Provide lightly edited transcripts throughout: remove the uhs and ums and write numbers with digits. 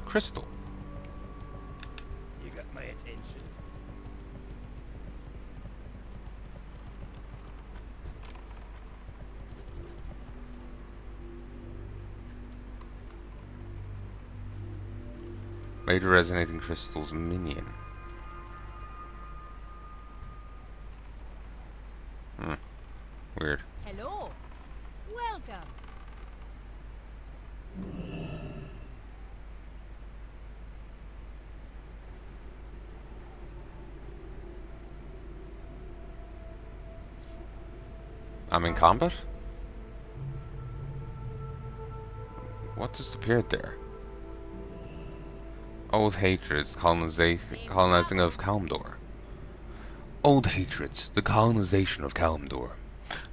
crystal. You got my attention. Major resonating crystals minion. Weird. Hello. Welcome. I'm in combat? What just appeared there? Old hatreds, colonizing of Kalimdor. Old hatreds, the colonization of Kalimdor.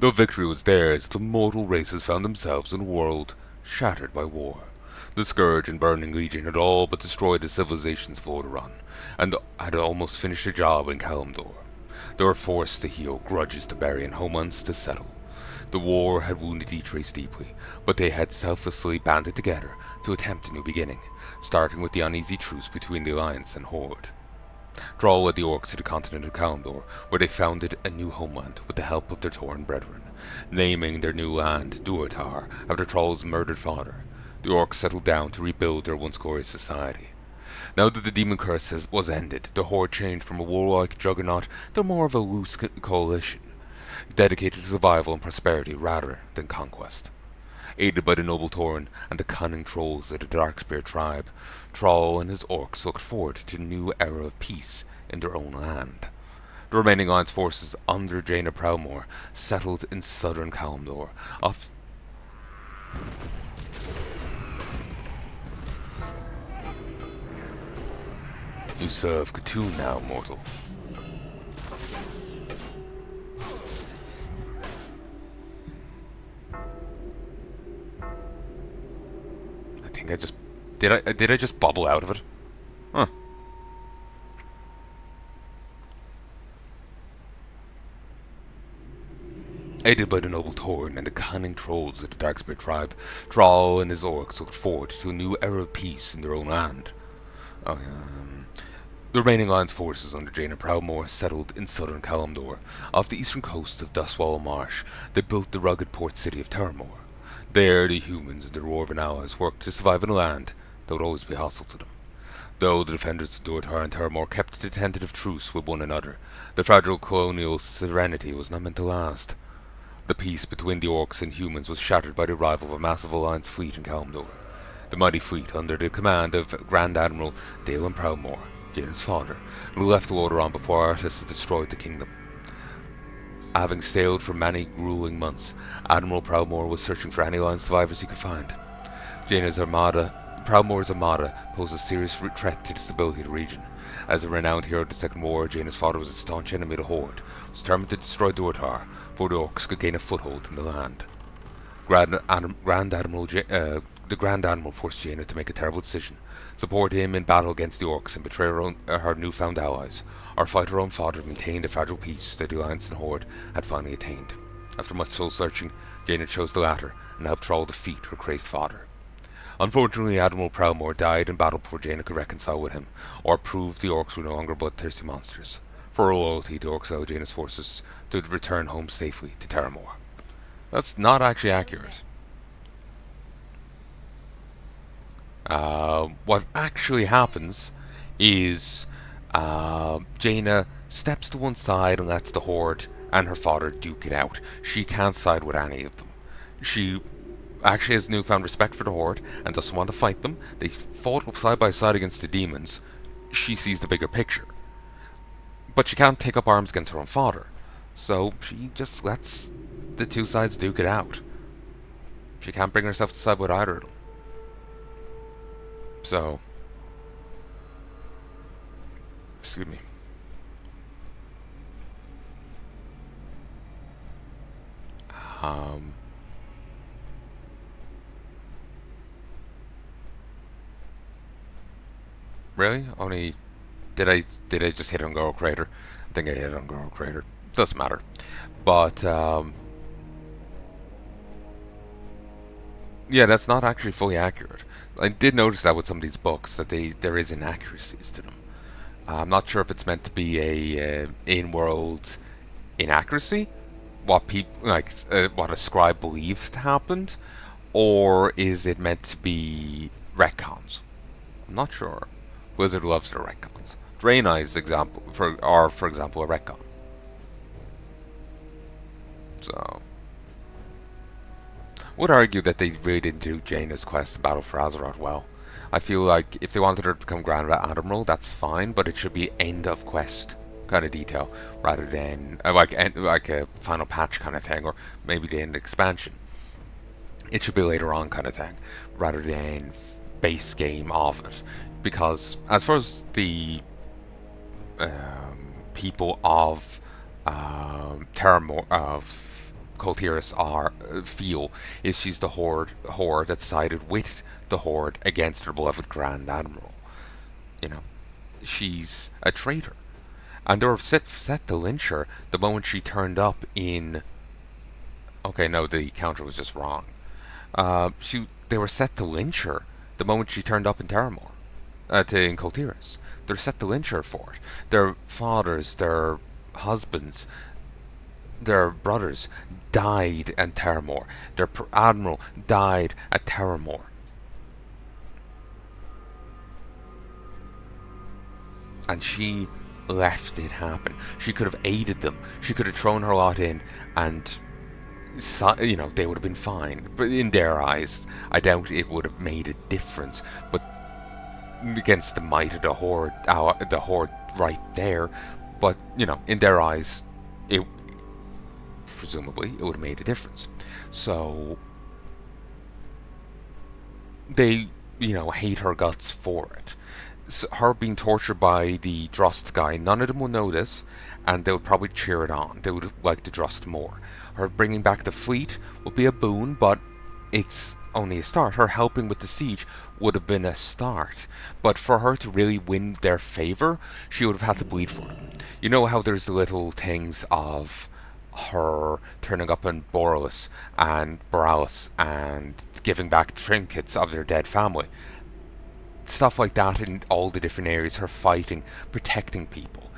Though victory was theirs, the mortal races found themselves in a world shattered by war. The Scourge and Burning Legion had all but destroyed the civilizations of Lordaeron, and had almost finished their job in Kalimdor. They were forced to heal grudges to bury and homelands to settle. The war had wounded each race deeply, but they had selflessly banded together to attempt a new beginning, starting with the uneasy truce between the Alliance and Horde. Thrall led the orcs to the continent of Kalimdor, where they founded a new homeland with the help of their Tauren brethren, naming their new land Durotar after Thrall's murdered father. The orcs settled down to rebuild their once glorious society. Now that the demon curse was ended, the Horde changed from a warlike juggernaut to more of a loose coalition, dedicated to survival and prosperity rather than conquest. Aided by the noble Tauren and the cunning trolls of the Darkspear tribe, Thrall and his orcs looked forward to a new era of peace in their own land. The remaining Alliance forces under Jaina Proudmoore settled in southern Kalimdor. You serve Khatun now, mortal. I think I just... Did I just bubble out of it? Huh. Aided by the noble Tauren and the cunning trolls of the Darkspear tribe, Thrall and his orcs looked forward to a new era of peace in their own land. The remaining Alliance forces under Jaina Proudmoore settled in southern Kalimdor. Off the eastern coast of Duskwallow Marsh, they built the rugged port city of Terramore. There, the humans and their dwarven allies worked to survive in a land that would always be hostile to them. Though the defenders of Durotar and Terramore kept a tentative truce with one another, the fragile colonial serenity was not meant to last. The peace between the orcs and humans was shattered by the arrival of a massive Alliance fleet in Kalimdor. The mighty fleet, under the command of Grand Admiral Dalen Proudmoore, Jaina's father, who left Lordaeron before Arthas had destroyed the kingdom. Having sailed for many grueling months, Admiral Proudmoore was searching for any Alliance survivors he could find. Proudmoore's armada posed a serious threat to the stability of the region. As a renowned hero of the Second War, Jaina's father was a staunch enemy of the Horde, was determined to destroy Durotar before the orcs could gain a foothold in the land. The Grand Admiral forced Jaina to make a terrible decision: support him in battle against the orcs and betray her newfound allies, or fight her own father to maintain the fragile peace that the Alliance and Horde had finally attained. After much soul-searching, Jaina chose the latter and helped Thrall defeat her crazed father. Unfortunately, Admiral Proudmoore died in battle before Jaina could reconcile with him, or prove the orcs were no longer bloodthirsty monsters. For her loyalty, the orcs allowed Jaina's forces to return home safely to Terramore. That's not actually accurate. What actually happens is Jaina steps to one side and lets the Horde and her father duke it out. She can't side with any of them. She actually has newfound respect for the Horde and doesn't want to fight them. They fought side by side against the demons. She sees the bigger picture. But she can't take up arms against her own father. So she just lets the two sides duke it out. She can't bring herself to side with either of them. So, excuse me. Really? Only did I just hit on Goro Crater? I think I hit on Goro Crater. Doesn't matter. But yeah, that's not actually fully accurate. I did notice that with some of these books that there is inaccuracies to them. I'm not sure if it's meant to be a in-world inaccuracy, what people what a scribe believed happened, or is it meant to be retcons? I'm not sure. Blizzard loves their retcons. Draenei's example for example a retcon. So would argue that they really didn't do Jaina's quest Battle for Azeroth well. I feel like if they wanted her to become Grand Admiral, that's fine, but it should be end of quest kind of detail rather than like a final patch kind of thing, or maybe the end expansion. It should be later on kind of thing rather than base game of it. Because as far as the people of Coltiris are feel is she's the horde that sided with the horde against her beloved Grand Admiral. You know, she's a traitor, and they were set to lynch her the moment she turned up in. Okay, no, the counter was just wrong. They were set to lynch her the moment she turned up in Terramore, in Coltiris. They're set to lynch her for it. Their fathers, their husbands, their brothers died at Terramore. Their admiral died at Terramore. And she left it happen. She could have aided them. She could have thrown her lot in, and they would have been fine. But in their eyes, I doubt it would have made a difference. But against the might of the horde right there. But in their eyes, it presumably it would have made a difference. So they hate her guts for it. So her being tortured by the Drost guy, none of them will know this, and they would probably cheer it on. They would like the Drost more. Her bringing back the fleet would be a boon, but it's only a start. Her helping with the siege would have been a start. But for her to really win their favor, she would have had to bleed for it. You know how there's the little things of her turning up in Borealis and Borealis and giving back trinkets of their dead family. Stuff like that in all the different areas, her fighting, protecting people.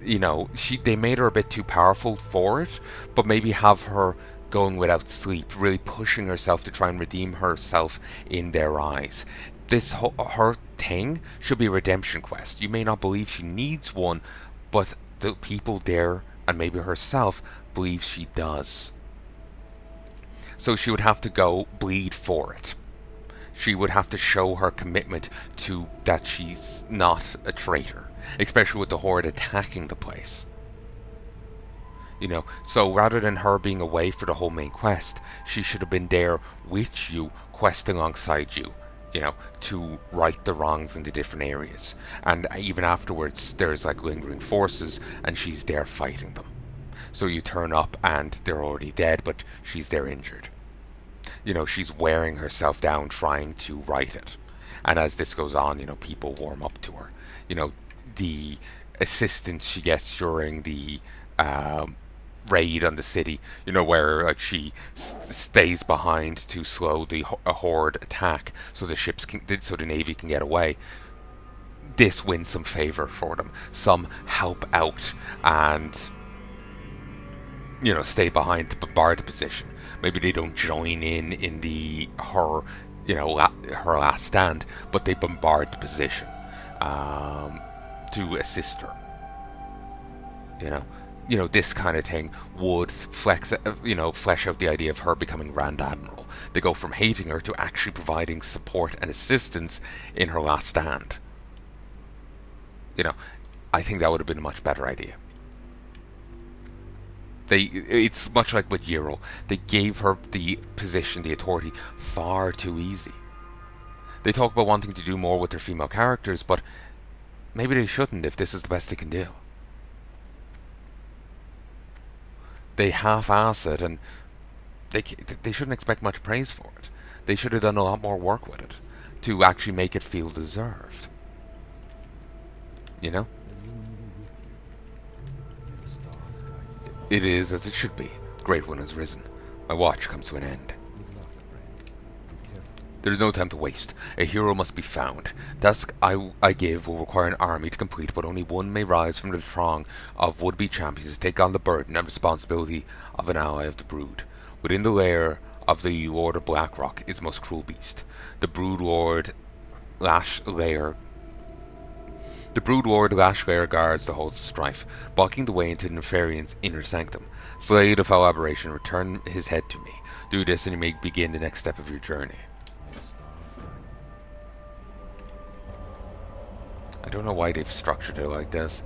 They made her a bit too powerful for it, but maybe have her going without sleep, really pushing herself to try and redeem herself in their eyes. Her thing should be a redemption quest. You may not believe she needs one, but the people there, and maybe herself, believe she does. So she would have to go bleed for it. She would have to show her commitment to that she's not a traitor, especially with the horde attacking the place. So rather than her being away for the whole main quest, she should have been there with you, questing alongside you, to right the wrongs in the different areas. And even afterwards, there's like lingering forces, and she's there fighting them. So you turn up and they're already dead, but she's there injured. She's wearing herself down trying to right it. And as this goes on, people warm up to her. The assistance she gets during the raid on the city, where like she stays behind to slow the horde attack so the navy can get away. This wins some favor for them, some help out, and stay behind to bombard the position. Maybe they don't join in the her her last stand, but they bombard the position to assist her. This kind of thing would flesh out the idea of her becoming Grand Admiral. They go from hating her to actually providing support and assistance in her last stand. I think that would have been a much better idea. It's much like with Euro. They gave her the position, the authority, far too easy. They talk about wanting to do more with their female characters, but maybe they shouldn't if this is the best they can do. They half-ass it, and they shouldn't expect much praise for it. They should have done a lot more work with it to actually make it feel deserved. It is as it should be. The Great One has risen. My watch comes to an end. There's no time to waste. A hero must be found. Task I give will require an army to complete, but only one may rise from the throng of would-be champions to take on the burden and responsibility of an ally of the Brood. Within the lair of the Lord of Blackrock is the most cruel beast. The Brood Lord Lash Lair. The Brood Lord Lash Lair guards the halls of strife, blocking the way into Nefarian's inner sanctum. Slay the foul aberration, return his head to me. Do this and you may begin the next step of your journey. I don't know why they've structured it like this.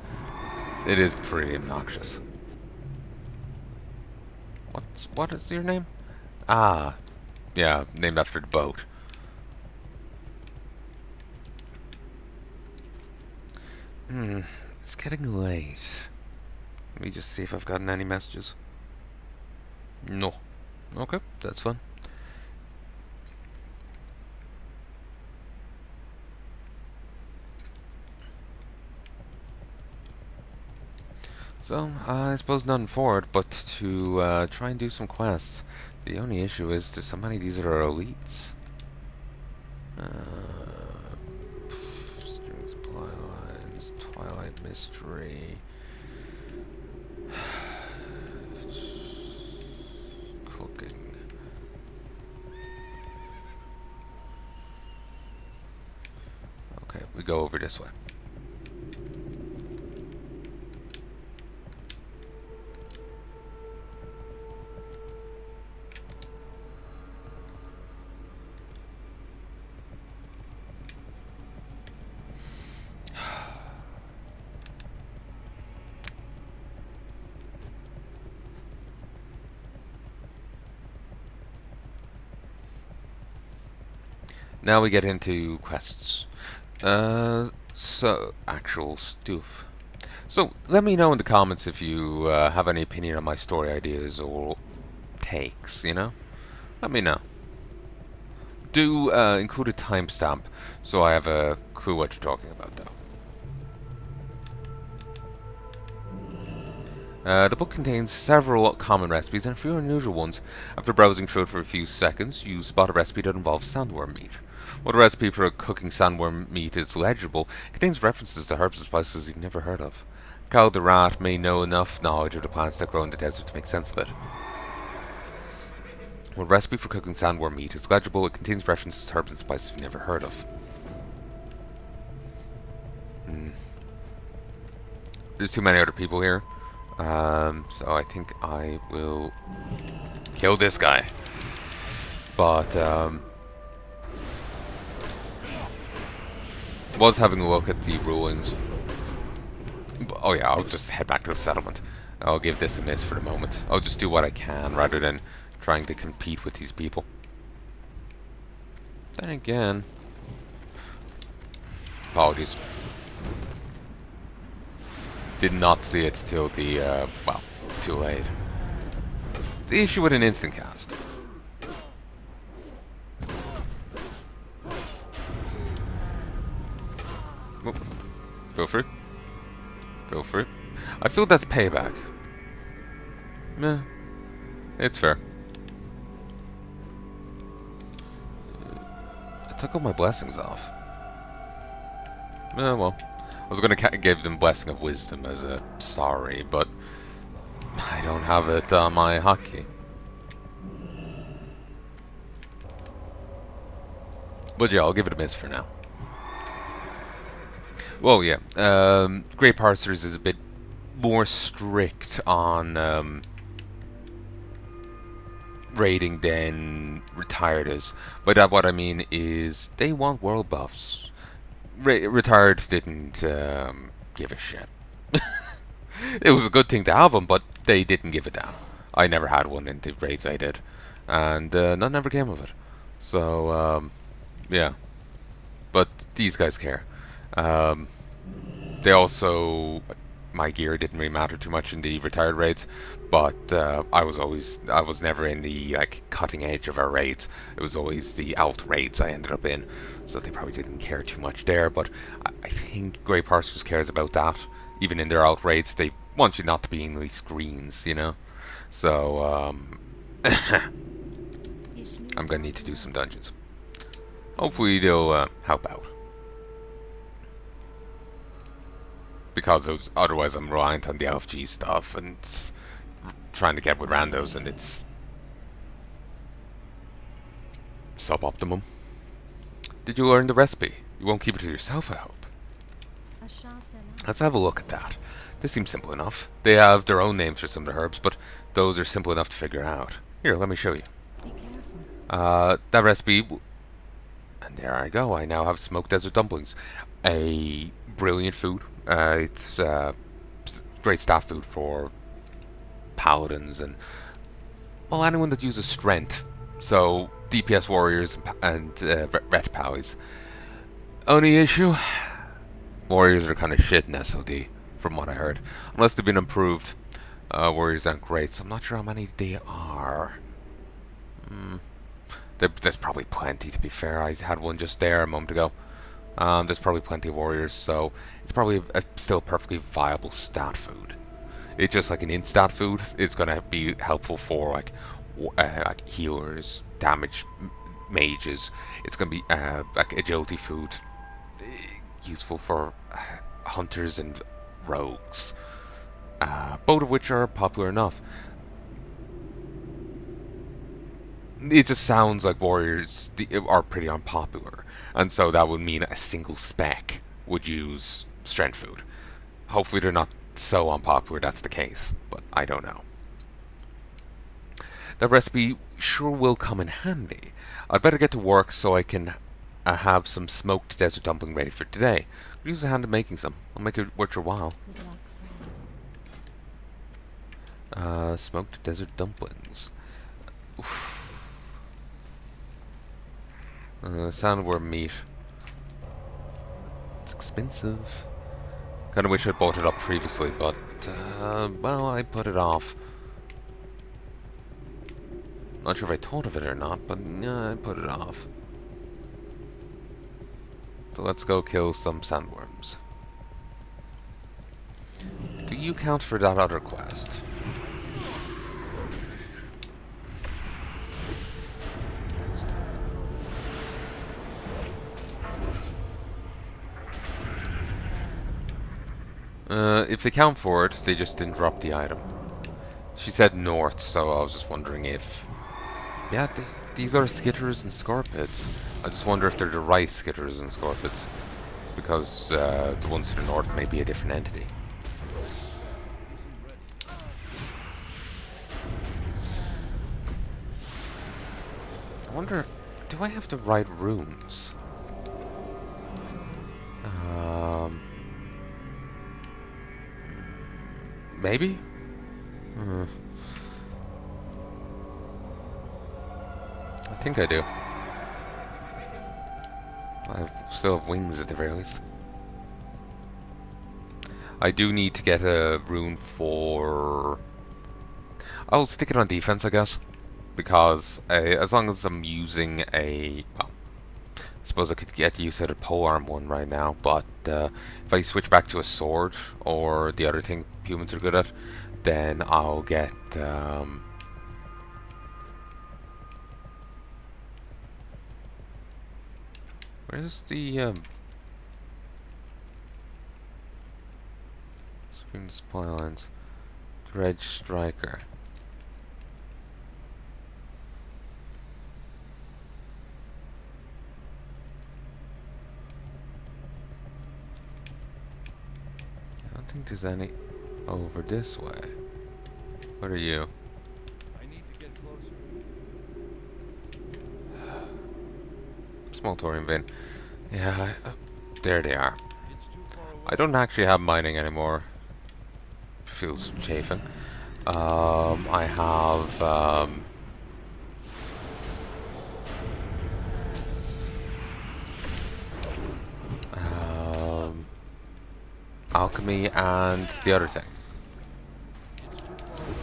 It is pretty obnoxious. What is your name? Ah, yeah, named after the boat. It's getting late. Let me just see if I've gotten any messages. No. Okay, that's fine. So, I suppose nothing for it but to try and do some quests. The only issue is there's so many of these that are elites. Strings, Plylines, Twilight Mystery. Cooking. Okay, we go over this way. Now we get into quests. So, actual stuff. So, let me know in the comments if you have any opinion on my story ideas or takes, you know? Let me know. Do include a timestamp so I have a clue what you're talking about, though. The book contains several common recipes and a few unusual ones. After browsing through it for a few seconds, you spot a recipe that involves sandworm meat. While the recipe for cooking sandworm meat is legible, it contains references to herbs and spices you've never heard of. Cal the Rat may know enough knowledge of the plants that grow in the desert to make sense of it. While the recipe for cooking sandworm meat is legible, it contains references to herbs and spices you've never heard of. There's too many other people here. So I think I will kill this guy. But, was having a look at the ruins. Oh yeah, I'll just head back to the settlement. I'll give this a miss for the moment. I'll just do what I can rather than trying to compete with these people. Then again... Apologies. Did not see it till the, well, too late. The issue with an instant cast. Oh, feel free. Feel free. I feel that's payback. Meh. It's fair. I took all my blessings off. Well. I was going to give them Blessing of Wisdom as a sorry, but I don't have it on my hotkey. But yeah, I'll give it a miss for now. Well, yeah. Great Parsers is a bit more strict on rating than Retired is. By that, what I mean is they want world buffs. Retired didn't give a shit. It was a good thing to have them, but they didn't give a damn. I never had one in the raids I did, and none ever came of it. So, yeah. But these guys care. They also... My gear didn't really matter too much in the Retired raids, but I was never in the cutting edge of our raids. It was always the alt raids I ended up in, so they probably didn't care too much there. But I think Grey Parsers cares about that. Even in their alt raids, they want you not to be in these screens, you know. So I'm gonna need to do some dungeons. Hopefully they'll help out. Because otherwise I'm reliant on the LFG stuff and trying to get with randos, and it's suboptimum. Did you learn the recipe? You won't keep it to yourself, I hope. Let's have a look at that. This seems simple enough. They have their own names for some of the herbs, but those are simple enough to figure out. Here, let me show you. That recipe, and there I go. I now have smoked desert dumplings. A brilliant food. It's great staff food for paladins and, well, anyone that uses strength. So DPS warriors and ret pallies. Only issue, warriors are kind of shit in SOD, from what I heard. Unless they've been improved, warriors aren't great, so I'm not sure how many they are. There's probably plenty, to be fair. I had one just there a moment ago. There's probably plenty of warriors, so it's probably still perfectly viable stat food. It's just like an instat food. It's gonna be helpful for like healers, damage mages. It's gonna be like agility food, useful for hunters and rogues, both of which are popular enough. It just sounds like warriors are pretty unpopular, and so that would mean a single spec would use strength food. Hopefully they're not so unpopular that's the case, but I don't know. That recipe sure will come in handy. I'd better get to work so I can have some smoked desert dumpling ready for today. I'll use a hand in making some. I'll make it worth your while. Smoked desert dumplings. Oof. Sandworm meat. It's expensive. Kinda wish I'd bought it up previously, but, well, I put it off. Not sure if I thought of it or not, but yeah, I put it off. So let's go kill some sandworms. Do you count for that other quest? If they count for it, they just didn't drop the item. She said north, so I was just wondering if... Yeah, these are skitters and scorpids. I just wonder if they're the right skitters and scorpids, because the ones to the north may be a different entity. I wonder, do I have the right runes? Maybe? I think I do. I still have wings at the very least. I do need to get a rune for... I'll stick it on defense, I guess. Because as long as I'm using a... Well, I suppose I could get use of a polearm one right now, but if I switch back to a sword, or the other thing humans are good at, then I'll get... Where's the... Screen supply lines. Dredge Striker. I don't think there's any over this way. What are you? I need to get closer. Small thorium vein. Yeah, there they are. It's too far away. I don't actually have mining anymore. Feels chafing. I have alchemy and the other thing. It's too far away.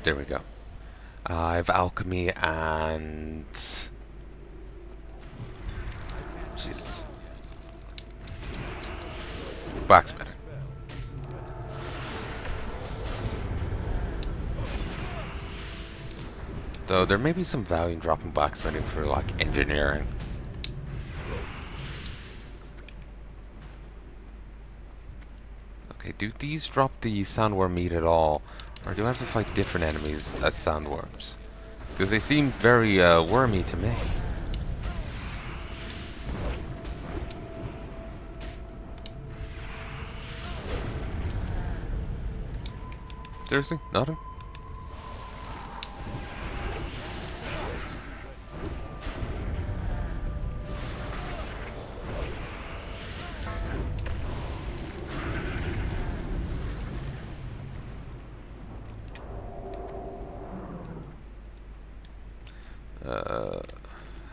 There we go. I have alchemy and Jesus, blacksmithing. Though there may be some value in dropping blacksmithing for like engineering. Okay, do these drop the sandworm meat at all? Or do I have to fight different enemies as sandworms? Because they seem very wormy to me. Seriously? Nothing?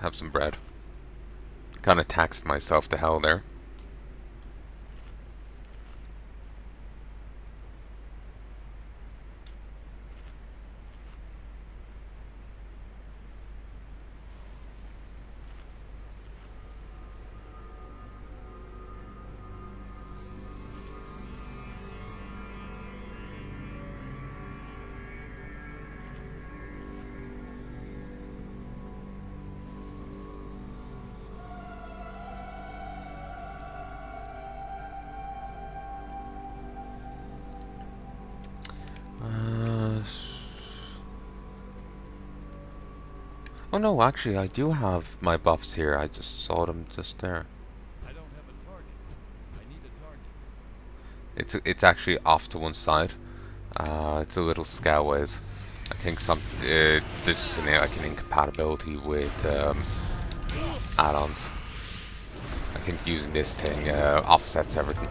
Have some bread. Kind of taxed myself to hell there. Oh no, actually I do have my buffs here. I just saw them just there. I don't have a target. I need a target. It's actually off to one side. It's a little scoutways. I think there's just like an incompatibility with add-ons. I think using this thing offsets everything.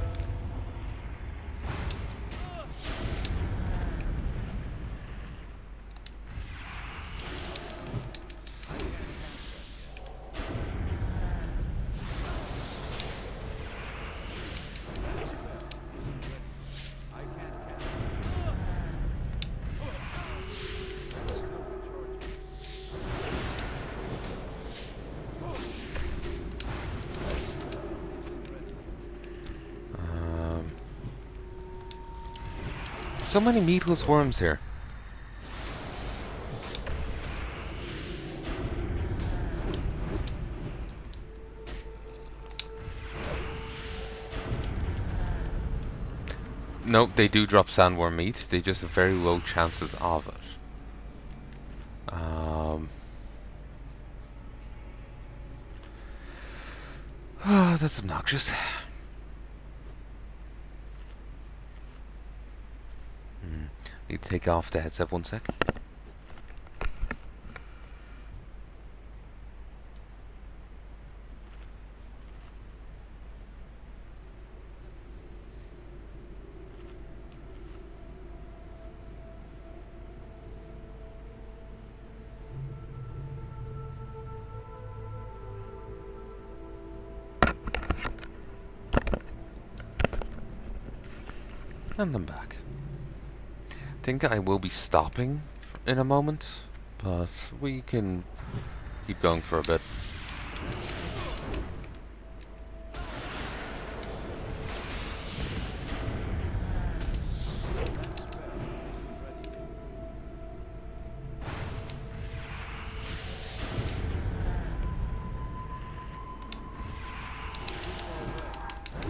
I can't catch it. Still recharging. So many meatless worms here. Nope, they do drop sandworm meat. They just have very low chances of it. That's obnoxious. Need to take off the headset 1 sec. And I'm back. I think I will be stopping in a moment, but we can keep going for a bit.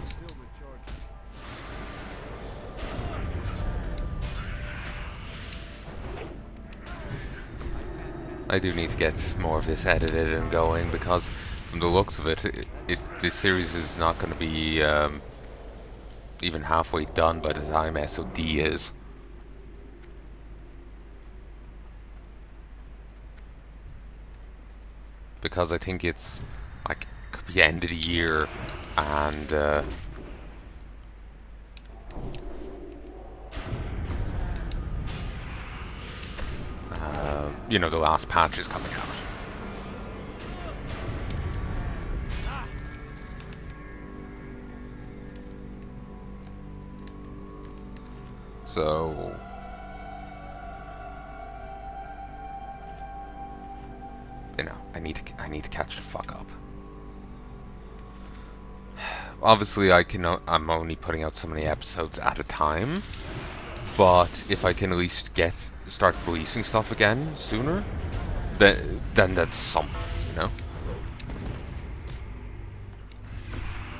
Still recharging. I do need to get more of this edited and going because, from the looks of it, this series is not going to be even halfway done by the time SOD is. Because I think it's like could be end of the year and you know, the last patch is coming out. So you know, I need to catch the fuck up. Obviously, I'm only putting out so many episodes at a time, but if I can at least start releasing stuff again sooner, then that's something, you know.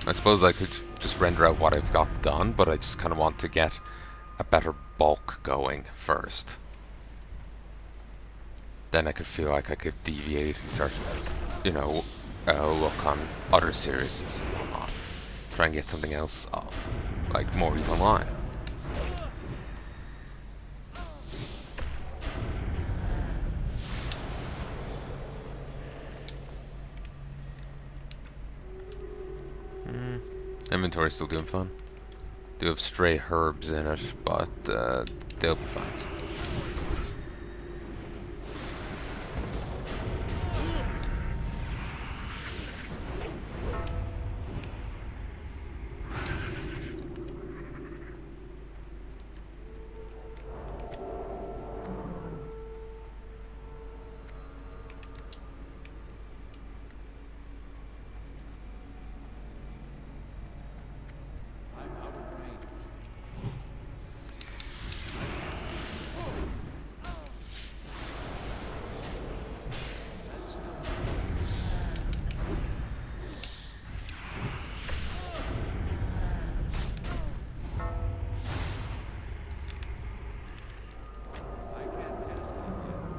I suppose I could just render out what I've got done, but I just kind of want to get a better bulk going first. Then I could feel like I could deviate and start, you know, look on other series and whatnot. Try and get something else up, like more EVE Online. Inventory's still doing fun. Do have stray herbs in it, but they'll be fine. I'm out of range. That's still I can't cast it yet.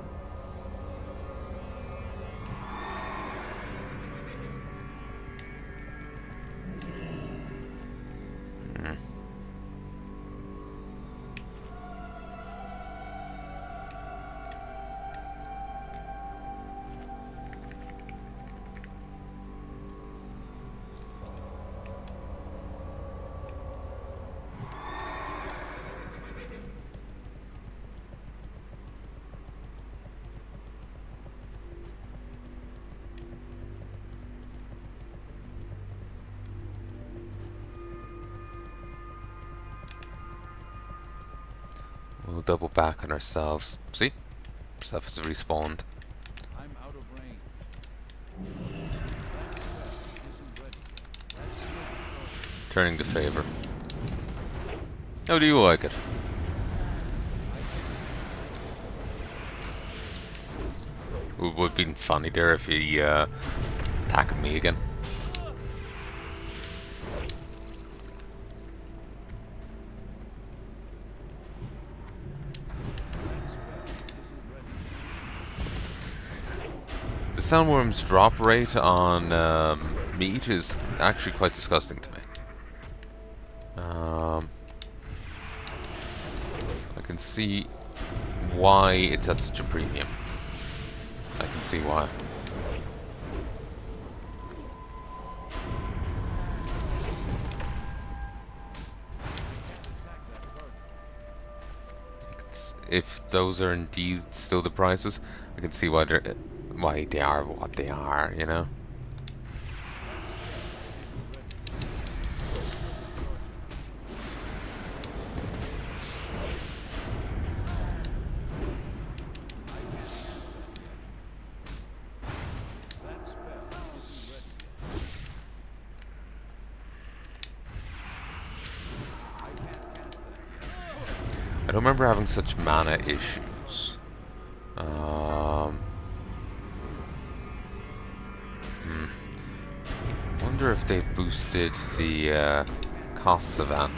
We'll double back on ourselves. See? Stuff is respawned. I'm out of range. That spell isn't ready yet. That's still controlling. Turning the favor. How do you like it? It would have been funny there if he attacked me again. The sandworm's drop rate on meat is actually quite disgusting to me. I can see why it's at such a premium. I can see why. If those are indeed still the prices, I can see why they are what they are, you know? I don't remember having such mana issues. Wonder if they boosted the costs of Anne,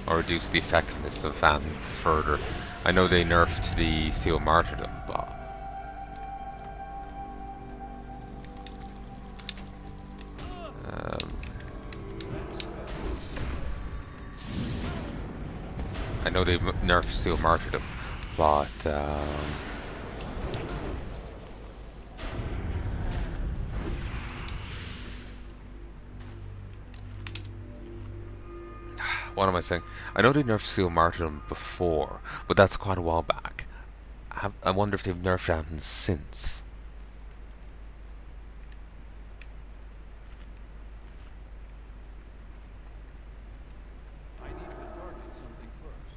or reduced the effectiveness of Anne further. I know they nerfed the Seal Martyrdom, but I know they nerfed Seal Martyrdom, but what am I saying? I know they nerfed Seal Martyrdom before, but that's quite a while back. I wonder if they've nerfed Anne since. I need to target something first.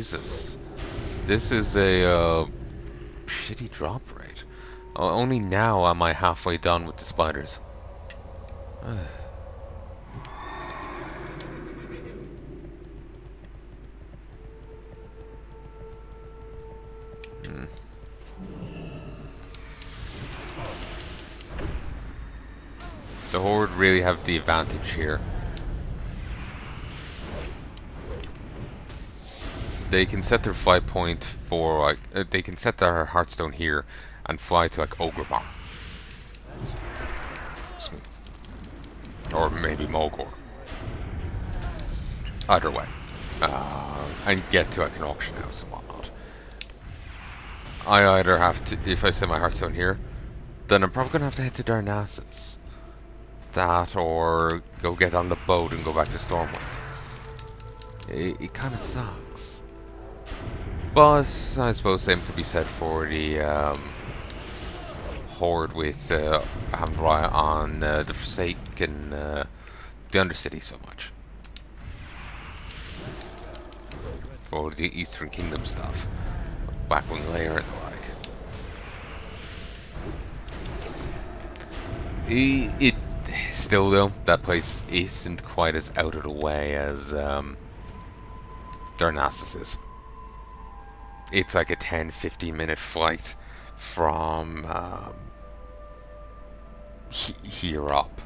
Jesus. This is a shitty drop rate. Only now am I halfway done with the spiders. The Horde really have the advantage here. They can set their flight point for like they can set their Hearthstone here and fly to like Ogremar. Or maybe Mulgore. Either way. And get to like an auction house and whatnot. I either have to, if I set my Hearthstone here, then I'm probably gonna have to head to Darnassus. That or go get on the boat and go back to Stormwind. It kind of sucks. But I suppose same could be said for the Horde with having to rely on the Forsaken, the Undercity so much. For the Eastern Kingdom stuff. Blackwing Lair and the like. It still though, that place isn't quite as out of the way as Darnassus is. It's like a 10-15 minute flight from here up.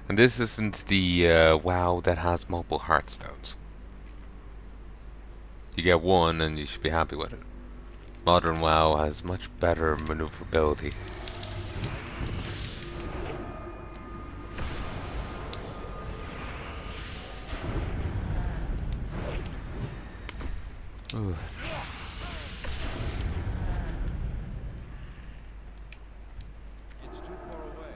And this isn't the WoW that has multiple Hearthstones. You get one and you should be happy with it. Modern WoW has much better maneuverability. Ooh. It's too far away.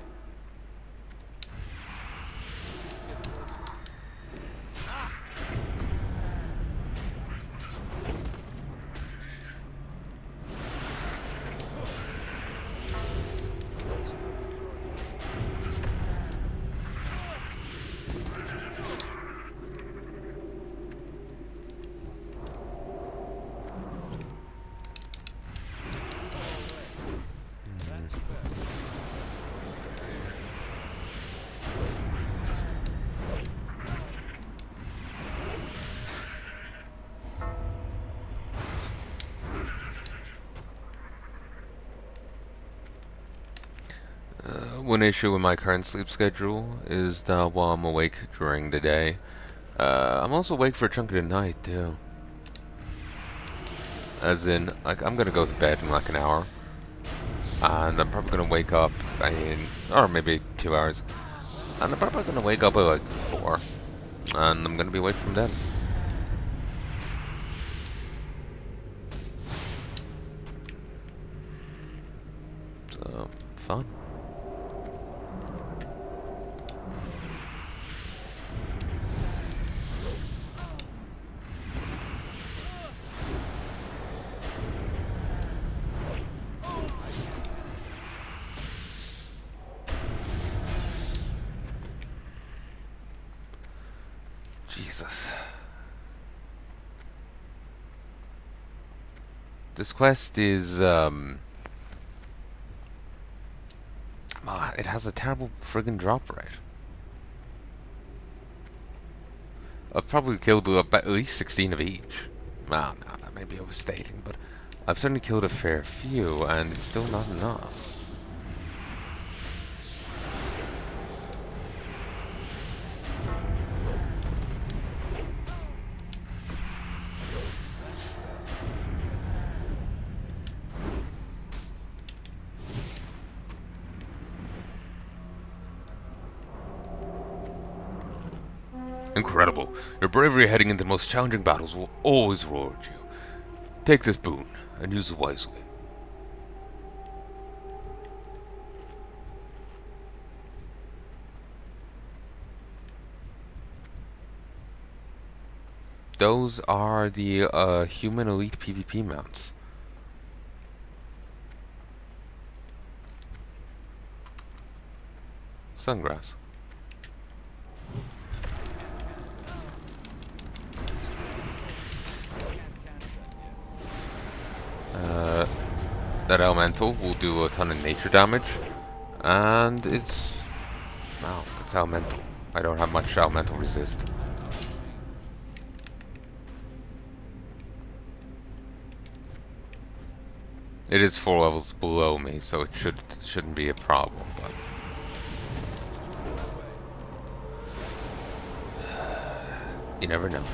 One issue with my current sleep schedule is that while I'm awake during the day, I'm also awake for a chunk of the night too. As in, like, I'm gonna go to bed in like an hour, and I'm probably gonna wake up in, or maybe 2 hours, and I'm probably gonna wake up at like 4, and I'm gonna be awake from then. So, fun. Jesus. This quest is, it has a terrible friggin' drop rate. I've probably killed about at least 16 of each. Well, no, that may be overstating, but I've certainly killed a fair few, and it's still not enough. Incredible. Your bravery heading into the most challenging battles will always reward you. Take this boon, and use it wisely. Those are the human elite PvP mounts. Sungrass. That elemental will do a ton of nature damage, and it's elemental. I don't have much elemental resist. It is 4 levels below me, so it shouldn't be a problem, but you never know.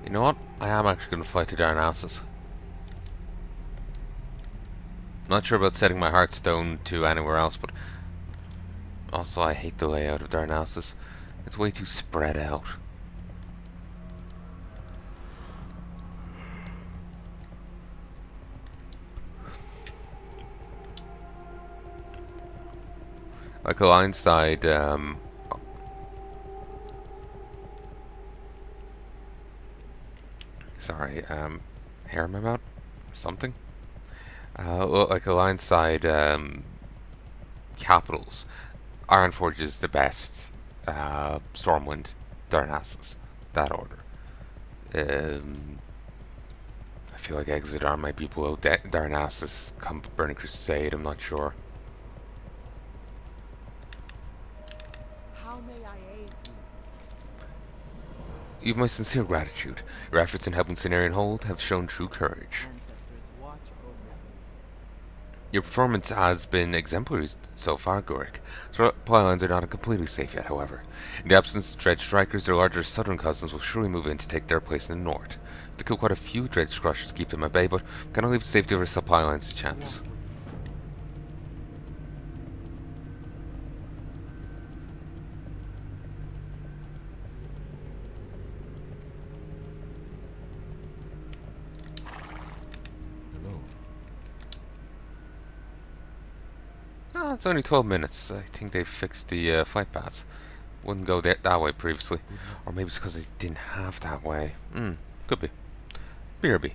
You know what? I am actually going to fight the Darnassus. Not sure about setting my Hearthstone to anywhere else, but also I hate the layout of Darnassus. It's way too spread out. Like a line side, sorry, hair in my mouth? Something? Well, like Alliance side capitals. Ironforge is the best. Stormwind, Darnassus, that order. I feel like Exodar might be below Darnassus, come Burning Crusade, I'm not sure. How may I aid you? You've my sincere gratitude. Your efforts in helping Cenarian Hold have shown true courage. Ancestors watch over you. Your performance has been exemplary so far, Gorik. Palnai are not completely safe yet, however. In the absence of Dredge Strikers, their larger southern cousins will surely move in to take their place in the north. To kill quite a few Dredge Crushers to keep them at bay, but cannot leave the safety of our supply lines to chance. Oh, it's only 12 minutes. I think they've fixed the fight paths. Wouldn't go that way previously. Or maybe it's because they didn't have that way. Could be. BRB.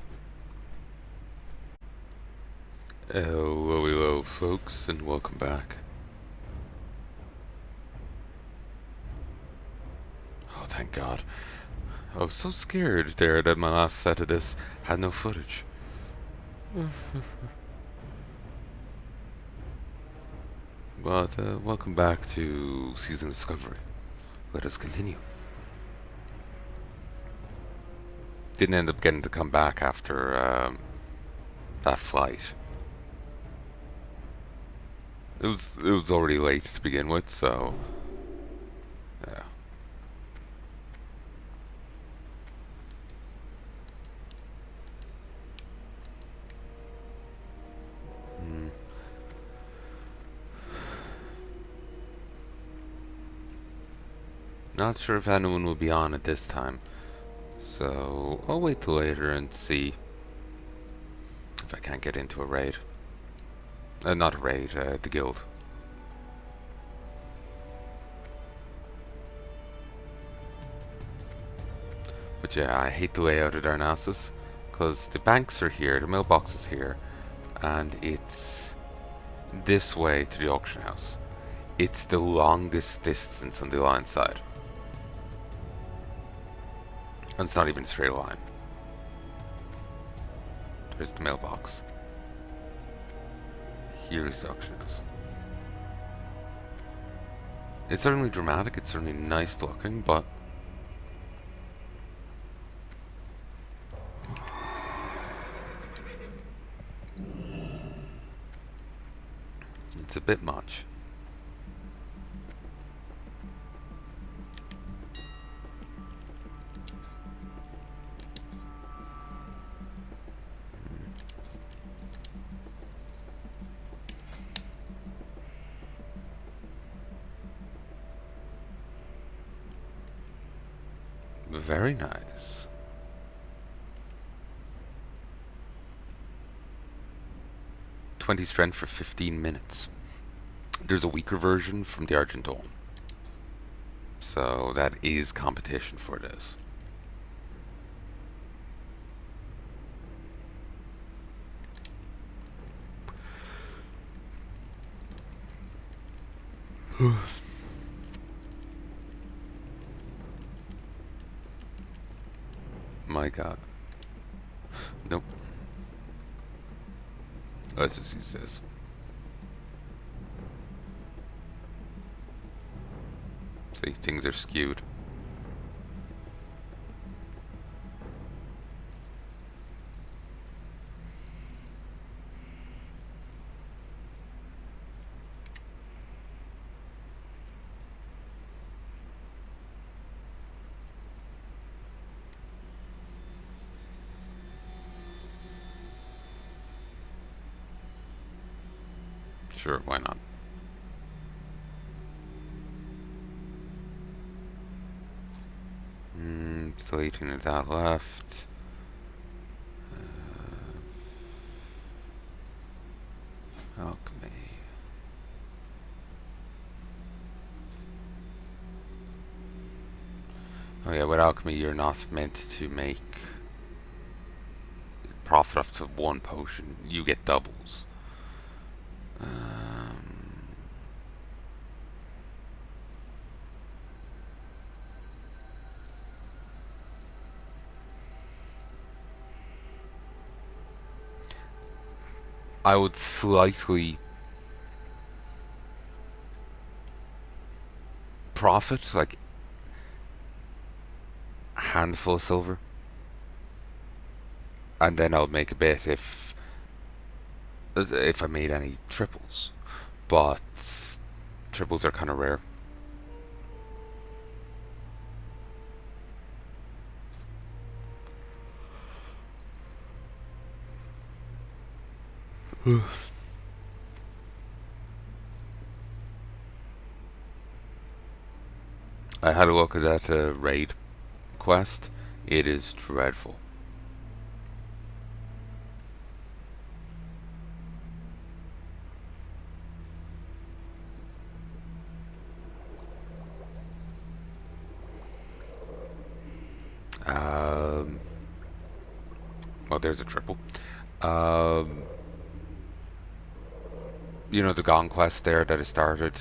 Hello, folks, and welcome back. Oh, thank God. I was so scared there that my last set of this had no footage. But, welcome back to Season Discovery. Let us continue. Didn't end up getting to come back after, that flight. It was already late to begin with, so yeah. Not sure if anyone will be on at this time, so I'll wait till later and see if I can't get into a raid. Not a raid, the guild. But yeah, I hate the layout of Darnassus, because the banks are here, the mailbox is here, and it's this way to the auction house. It's the longest distance on the line side. And it's not even a straight line. There's the mailbox. Here's the auction house. It's certainly dramatic, it's certainly nice looking, but it's a bit much. Very nice. "20 strength for 15 minutes. There's a weaker version from the Argentone. So that is competition for this. My god. Nope. Let's just use this. See, things are skewed. Sure, why not? Still 18 of that left. Alchemy. Oh yeah, with alchemy you're not meant to make profit up to one potion. You get doubles. I would slightly profit, like a handful of silver, and then I'll make a bit if I made any triples, but triples are kind of rare. I had a look at that raid quest. It is dreadful. Well, there's a triple. You know the Gone quest there that I started?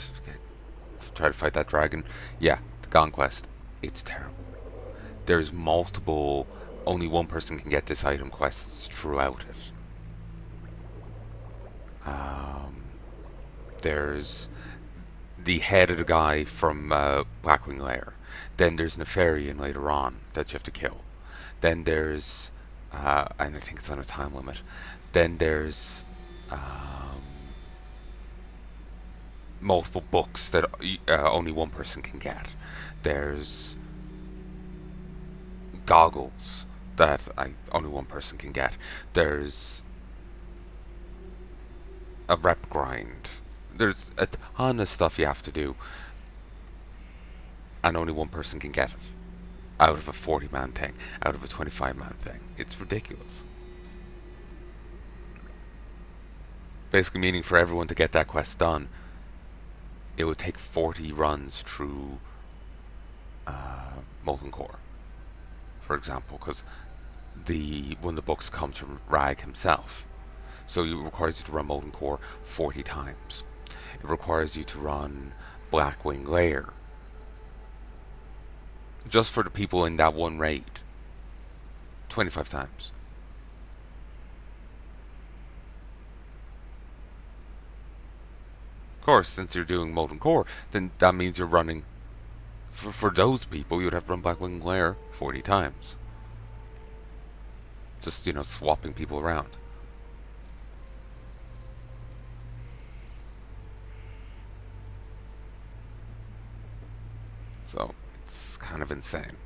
Try to fight that dragon? Yeah, the Gone quest. It's terrible. There's multiple, only one person can get this item quests throughout it. There's the head of the guy from Blackwing Lair. Then there's Nefarian later on that you have to kill. Then there's, and I think it's on a time limit. Then there's multiple books that only one person can get. There's goggles that only one person can get. There's a rep grind. There's a ton of stuff you have to do, and only one person can get it out of a 40-man thing, out of a 25-man thing. It's ridiculous. Basically meaning for everyone to get that quest done, it would take 40 runs through Molten Core for example, because one of the books comes from Rag himself. So it requires you to run Molten Core 40 times. It requires you to run Blackwing Lair just for the people in that one raid 25 times. Of course, since you're doing Molten Core, then that means you're running for those people. You would have to run Blackwing Lair 40 times. Just, swapping people around. So it's kind of insane.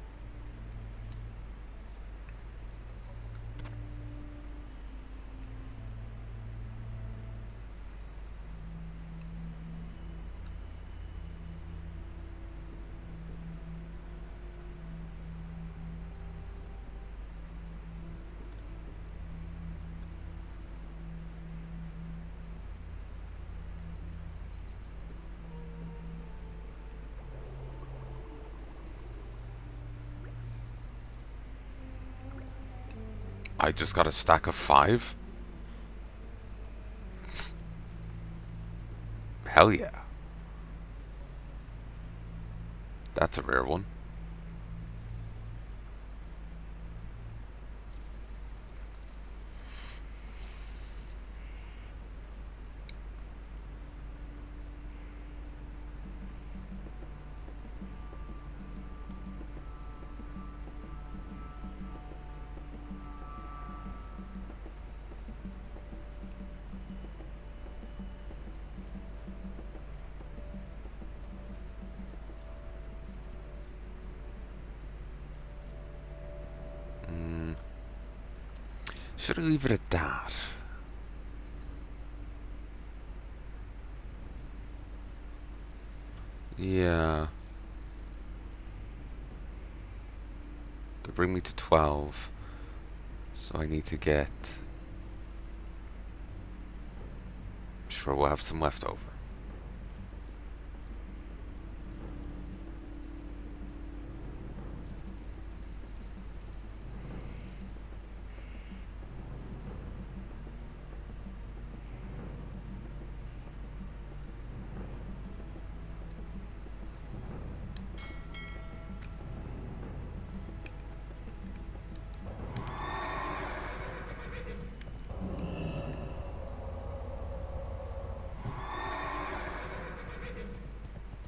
I just got a stack of 5? Hell yeah. That's a rare one. Should I leave it at that? Yeah. They bring me to 12. So I need to get... I'm sure we'll have some left over.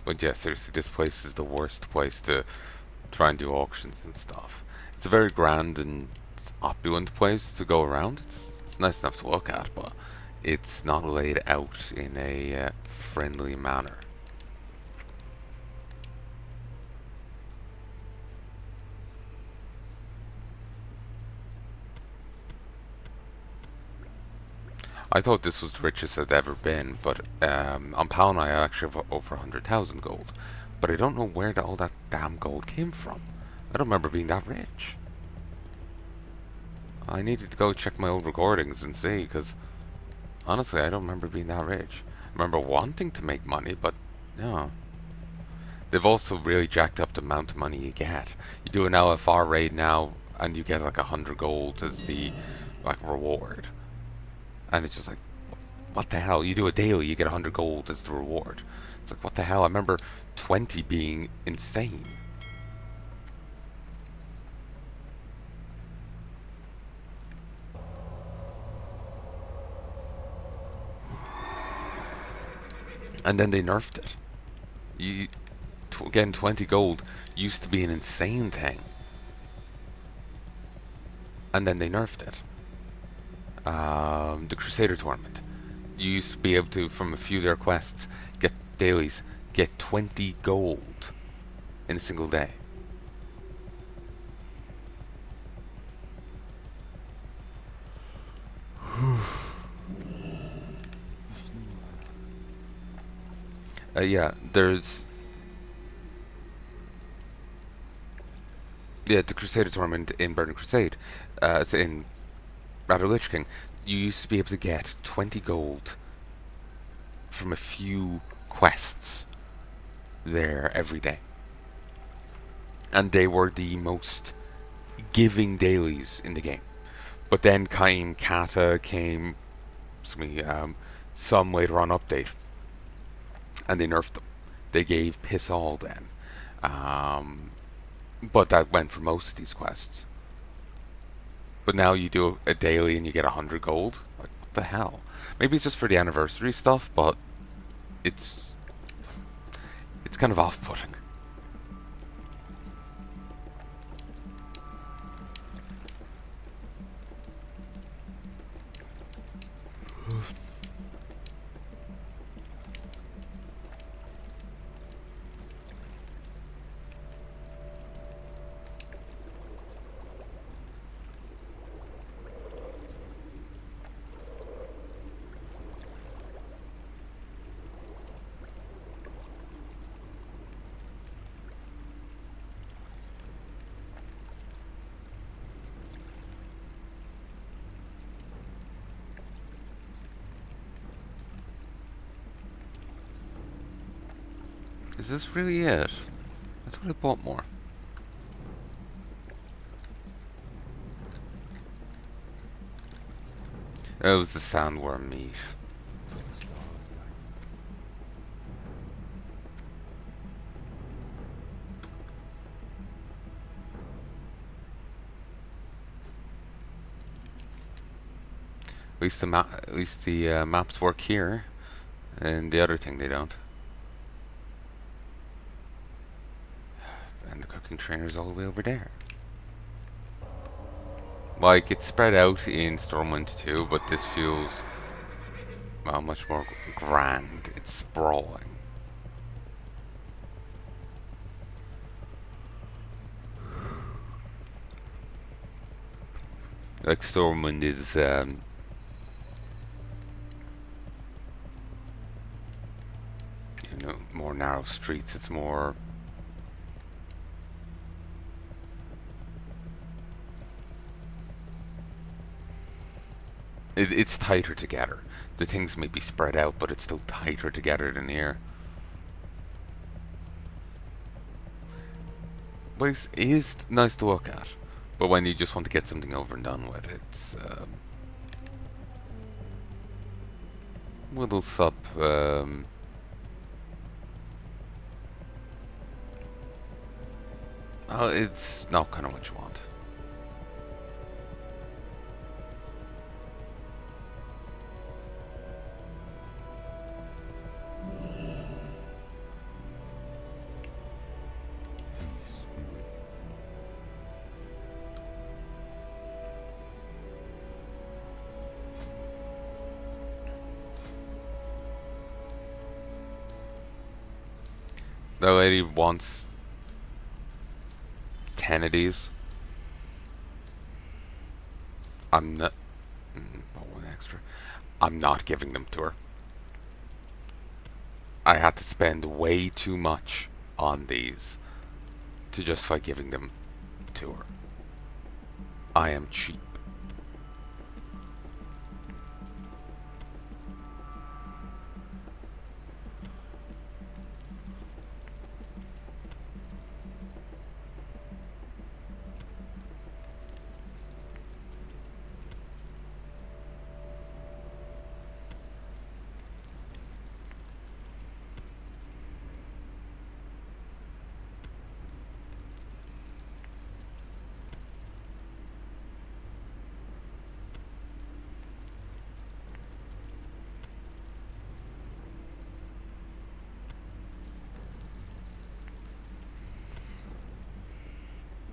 But yeah, seriously, this place is the worst place to try and do auctions and stuff. It's a very grand and opulent place to go around. It's nice enough to look at, but it's not laid out in a friendly manner. I thought this was the richest I'd ever been, but on Palnai I actually have over 100,000 gold. But I don't know where all that damn gold came from. I don't remember being that rich. I needed to go check my old recordings and see, because honestly I don't remember being that rich. I remember wanting to make money, but no. They've also really jacked up the amount of money you get. You do an LFR raid now, and you get like 100 gold as the reward. And it's just like, what the hell? You do a daily, you get 100 gold as the reward. It's like, what the hell? I remember 20 being insane. And then they nerfed it. Getting 20 gold used to be an insane thing. And then they nerfed it. The Crusader tournament. You used to be able to, from a few of their quests, get dailies, get 20 gold in a single day. Yeah, there's... Yeah, the Crusader tournament in Burning Crusade. It's in Rather Lich King. You used to be able to get 20 gold from a few quests there every day. And they were the most giving dailies in the game. But then came Kata, came some later on update, and they nerfed them. They gave piss all then. Um, but that went for most of these quests. But now you do a daily and you get 100 gold. Like, what the hell? Maybe it's just for the anniversary stuff, but it's kind of off-putting. Is this really it? I thought I bought more. It was the sandworm meat. At least the maps work here, and the other thing they don't. And the cooking trainer's all the way over there. Like, it's spread out in Stormwind too, but this feels, well, much more grand. It's sprawling. Like, Stormwind is, more narrow streets. It's more... It's tighter together. The things may be spread out, but it's still tighter together than here. But it is nice to look at. But when you just want to get something over and done with, it's... little sub... oh, it's not kind of what you want. That lady wants 10 of these. I'm not... But one extra. I'm not giving them to her. I had to spend way too much on these to justify giving them to her. I am cheap.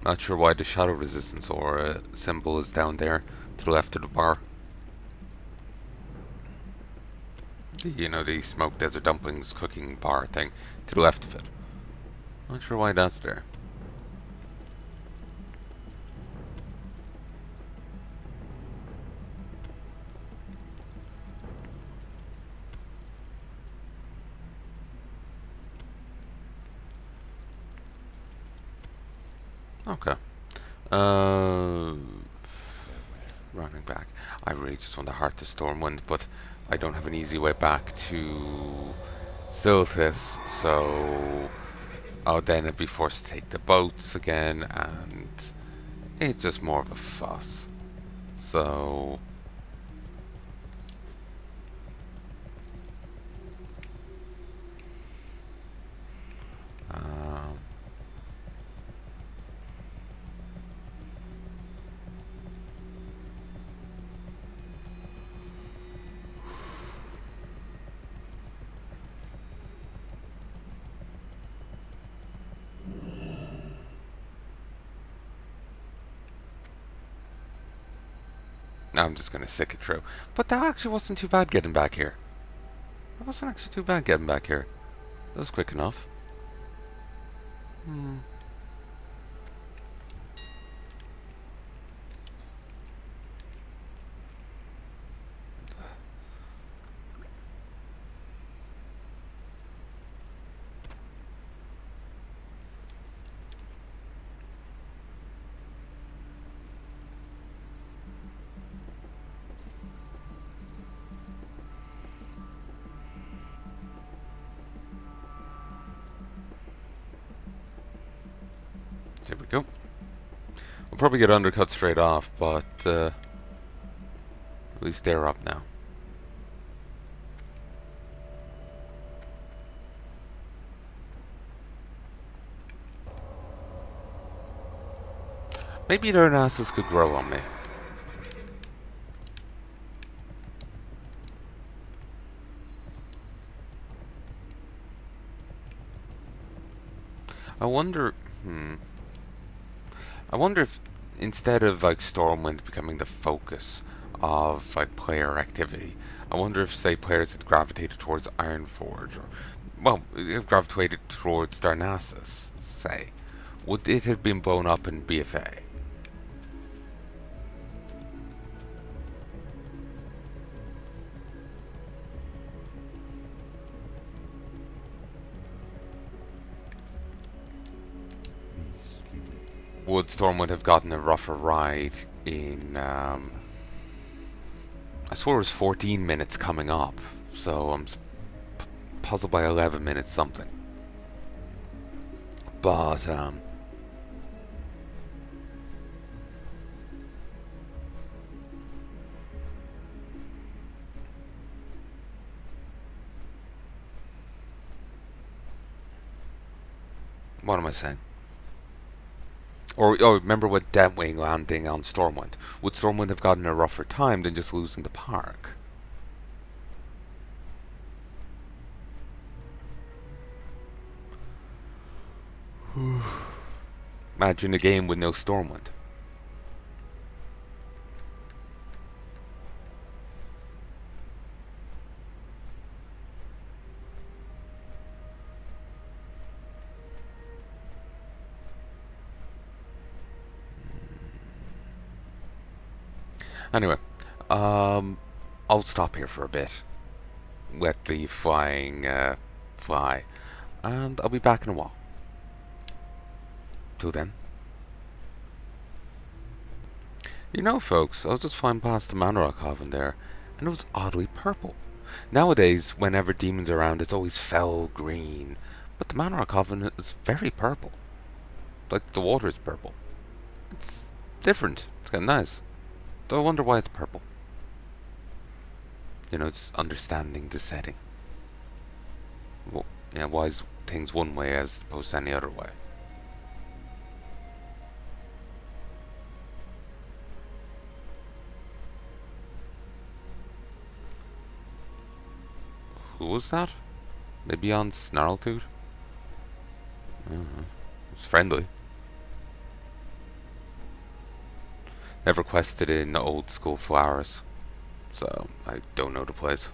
Not sure why the shadow resistance or symbol is down there to the left of the bar. The smoked desert dumplings cooking bar thing to the left of it. Not sure why that's there. Okay. Running back. I really just want to heart to Stormwind, but I don't have an easy way back to Silithus, so I'll then be forced to take the boats again, and It's just more of a fuss. So... Um, I'm just gonna stick it through. But that actually wasn't too bad getting back here. That wasn't actually too bad getting back here. That was quick enough. Hmm. There we go. We'll probably get undercut straight off, but at least they're up now. Maybe their asses could grow on me. I wonder... I wonder if instead of like Stormwind becoming the focus of like player activity, I wonder if say players had gravitated towards Ironforge or well, gravitated towards Darnassus, say, would it have been blown up in BFA? Would Stormwind have gotten a rougher ride in I swear it was 14 minutes coming up, so I'm puzzled by 11 minutes something. But, what am I saying? Or, oh, remember with Deathwing landing on Stormwind. Would Stormwind have gotten a rougher time than just losing the park? Imagine a game with no Stormwind. Anyway, I'll stop here for a bit. Let the flying fly, and I'll be back in a while. Till then. You know, folks, I was just flying past the Manorock Oven there, and it was oddly purple. Nowadays, whenever demons are around, it's always fell green, but the Manorock Oven is very purple. Like the water is purple. It's different. It's kind of nice. Though I wonder why it's purple. You know, it's understanding the setting. Well, yeah, why is things one way as opposed to any other way? Who was that? Maybe on Snarltooth? It's friendly. Never quested in old school flowers, so I don't know the place.